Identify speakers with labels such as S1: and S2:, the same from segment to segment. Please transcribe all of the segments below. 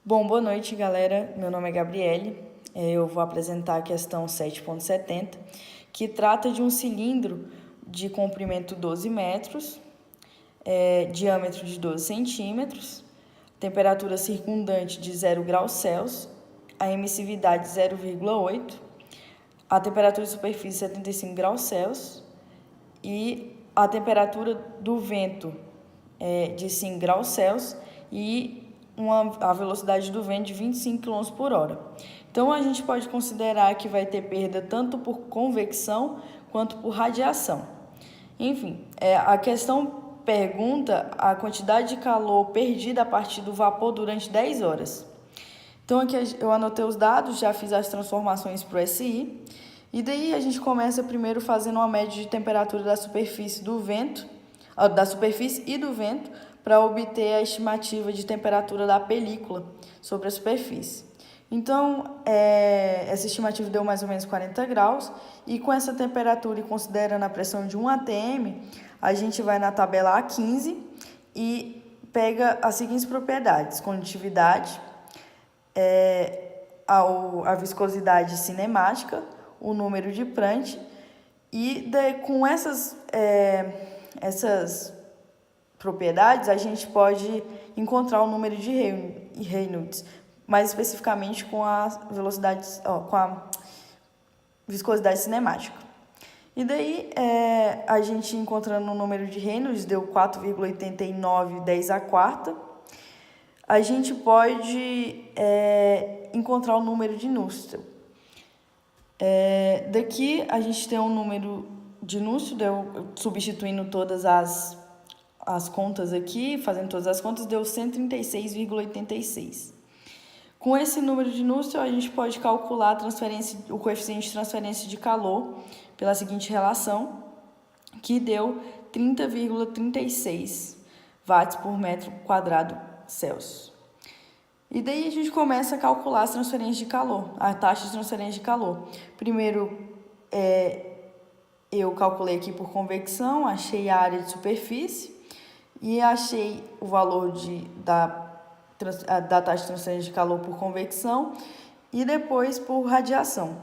S1: Bom, boa noite, galera. Meu nome é Gabriele. Eu vou apresentar a questão 7.70, que trata de um cilindro de comprimento 12 metros, diâmetro de 12 centímetros, temperatura circundante de 0 graus Celsius, a emissividade 0,8, a temperatura de superfície 75 graus Celsius e a temperatura do vento de 5 graus Celsius e a velocidade do vento de 25 km por hora. Então, a gente pode considerar que vai ter perda tanto por convecção quanto por radiação. Enfim, a questão pergunta a quantidade de calor perdida a partir do vapor durante 10 horas. Então, aqui eu anotei os dados, já fiz as transformações para o SI. E daí a gente começa primeiro fazendo uma média de temperatura da superfície e do vento, para obter a estimativa de temperatura da película sobre a superfície. Então, essa estimativa deu mais ou menos 40 graus, e com essa temperatura e considerando a pressão de 1 atm, a gente vai na tabela A15 e pega as seguintes propriedades: condutividade, a viscosidade cinemática, o número de Prandtl, e com essas propriedades a gente pode encontrar o número de Reynolds, mais especificamente com a viscosidade cinemática. E daí, a gente encontrando o número de Reynolds, deu 4,89 10 a quarta. A gente pode encontrar o número de Nusselt. Daqui a gente tem um número de Nusselt, substituindo todas as contas aqui, fazendo todas as contas, deu 136,86. Com esse número de Nusselt, a gente pode calcular o coeficiente de transferência de calor pela seguinte relação, que deu 30,36 watts por metro quadrado Celsius. E daí a gente começa a calcular as transferências de calor, a taxa de transferência de calor. Primeiro, eu calculei aqui por convecção, achei a área de superfície e achei o valor da taxa de transferência de calor por convecção e depois por radiação.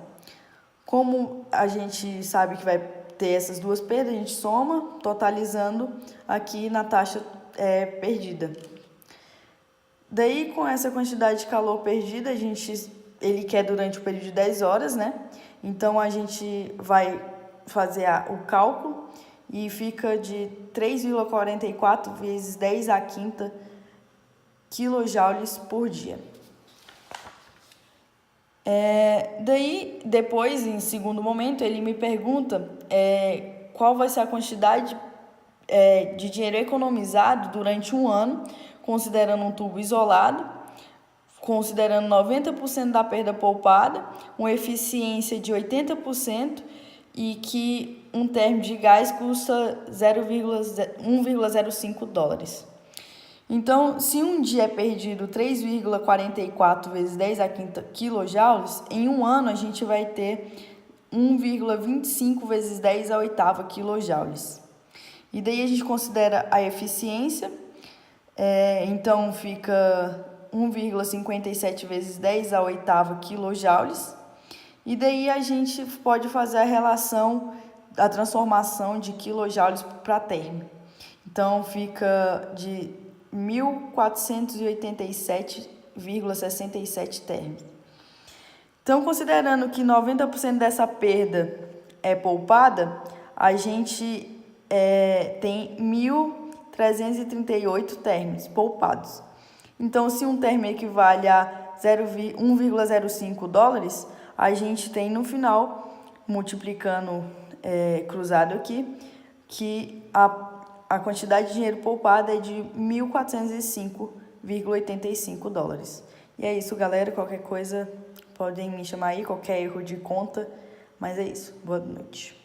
S1: Como a gente sabe que vai ter essas duas perdas, a gente soma, totalizando aqui na taxa perdida. Daí, com essa quantidade de calor perdida, ele quer durante o período de 10 horas, né? Então, a gente vai fazer o cálculo e fica de 3,44 vezes 10 à quinta quilojoules por dia. Daí, depois, em segundo momento, ele me pergunta qual vai ser a quantidade de dinheiro economizado durante um ano, considerando um tubo isolado, considerando 90% da perda poupada, uma eficiência de 80% e que um termo de gás custa 1,05 dólares. Então, se um dia é perdido 3,44 vezes 10 à quinta quilojoules, em um ano a gente vai ter 1,25 vezes 10 à oitava quilojoules. E daí a gente considera a eficiência, então fica 1,57 vezes 10 à oitava quilojoules. E daí a gente pode fazer a transformação de quilojoules para termo. Então fica de 1.487,67 termos. Então, considerando que 90% dessa perda é poupada, a gente tem 1.338 termos poupados. Então, se um termo equivale a 1,05 dólares, a gente tem no final, multiplicando cruzado aqui, que a quantidade de dinheiro poupado é de 1.405,85 dólares. E é isso, galera. Qualquer coisa, podem me chamar aí, qualquer erro de conta. Mas é isso. Boa noite.